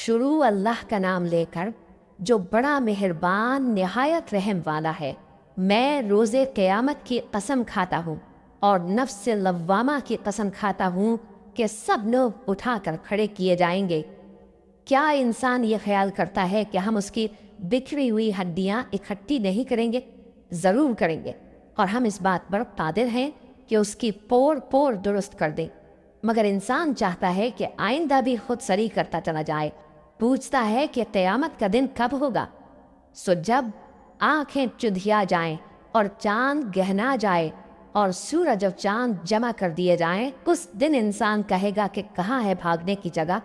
شروع اللہ کا نام لے کر جو بڑا مہربان نہایت رحم والا ہے۔ میں روز قیامت کی قسم کھاتا ہوں اور نفس لوامہ کی قسم کھاتا ہوں کہ سب لوگ اٹھا کر کھڑے کیے جائیں گے۔ کیا انسان یہ خیال کرتا ہے کہ ہم اس کی بکھری ہوئی ہڈیاں اکٹھی نہیں کریں گے؟ ضرور کریں گے، اور ہم اس بات پر قادر ہیں کہ اس کی پور پور درست کر دیں۔ مگر انسان چاہتا ہے کہ آئندہ بھی خود سری کرتا چلا جائے، پوچھتا ہے کہ قیامت کا دن کب ہوگا۔ سو جب آنکھیں چدھیا جائیں اور چاند گہنا جائے اور سورج اور چاند جمع کر دیے جائیں، اس دن انسان کہے گا کہ کہاں ہے بھاگنے کی جگہ؟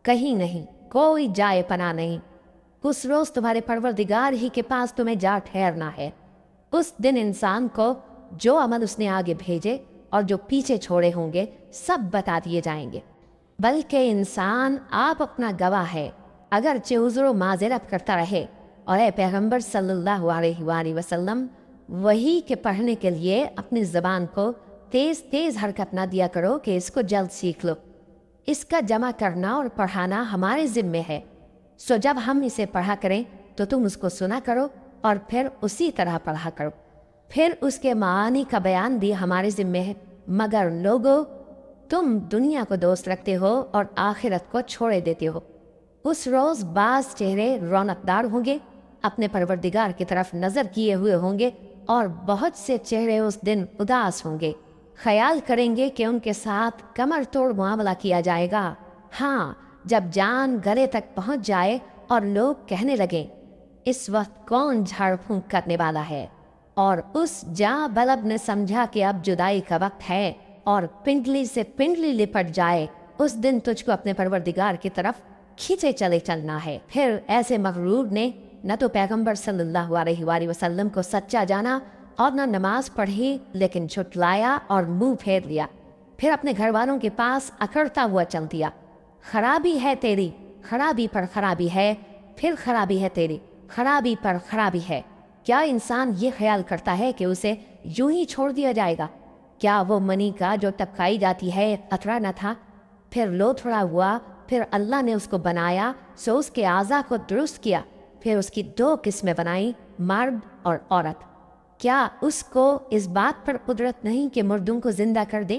کہیں نہیں، کوئی جائے پناہ نہیں۔ اس روز تمہارے پروردگار ہی کے پاس تمہیں جا ٹھہرنا ہے۔ اس دن انسان کو جو عمل اس نے آگے بھیجے اور جو پیچھے چھوڑے ہوں گے سب بتا دیے جائیں گے۔ بلکہ انسان آپ اپنا گواہ ہے، اگرچہ عذر و معذرت کرتا رہے۔ اور اے پیغمبر صلی اللہ علیہ وآلہ وسلم، وحی کے پڑھنے کے لیے اپنی زبان کو تیز تیز حرکت نہ دیا کرو کہ اس کو جلد سیکھ لو۔ اس کا جمع کرنا اور پڑھانا ہمارے ذمے ہے۔ سو جب ہم اسے پڑھا کریں تو تم اس کو سنا کرو اور پھر اسی طرح پڑھا کرو۔ پھر اس کے معانی کا بیان بھی ہمارے ذمے ہے۔ مگر لوگو، تم دنیا کو دوست رکھتے ہو اور آخرت کو چھوڑے دیتے ہو۔ اس روز بعض چہرے رونق دار ہوں گے، اپنے پروردگار کی طرف نظر کیے ہوئے ہوں گے، اور بہت سے چہرے اس دن اداس ہوں گے، خیال کریں گے کہ ان کے ساتھ کمر توڑ معاملہ کیا جائے گا۔ ہاں، جب جان گلے تک پہنچ جائے اور لوگ کہنے لگیں اس وقت کون جھاڑ پھونک کرنے والا ہے، اور اس جاں بلب نے سمجھا کہ اب جدائی کا وقت ہے اور پنڈلی سے پنڈلی لپٹ جائے، اس دن تجھ کو اپنے پروردگار کی طرف کھینچے چلے چلنا ہے۔ پھر ایسے مغرور نے نہ تو پیغمبر صلی اللہ علیہ وآلہ وسلم کو سچا جانا اور نہ نماز پڑھی، لیکن چھٹلایا اور منہ پھیر لیا، پھر اپنے گھر والوں کے پاس اکڑتا ہوا چل دیا۔ خرابی ہے تیری، خرابی پر خرابی ہے، پھر خرابی ہے تیری، خرابی پر خرابی ہے۔ کیا انسان یہ خیال کرتا ہے کہ اسے یوں ہی چھوڑ دیا جائے گا؟ کیا وہ منی کا جو ٹپکائی جاتی ہے قطرہ نہ تھا، پھر لوتھڑا ہوا، پھر اللہ نے اس کو بنایا، سو اس کے اعضاء کو درست کیا، پھر اس کی دو قسمیں بنائیں، مرد اور عورت۔ کیا اس کو اس بات پر قدرت نہیں کہ مردوں کو زندہ کر دے؟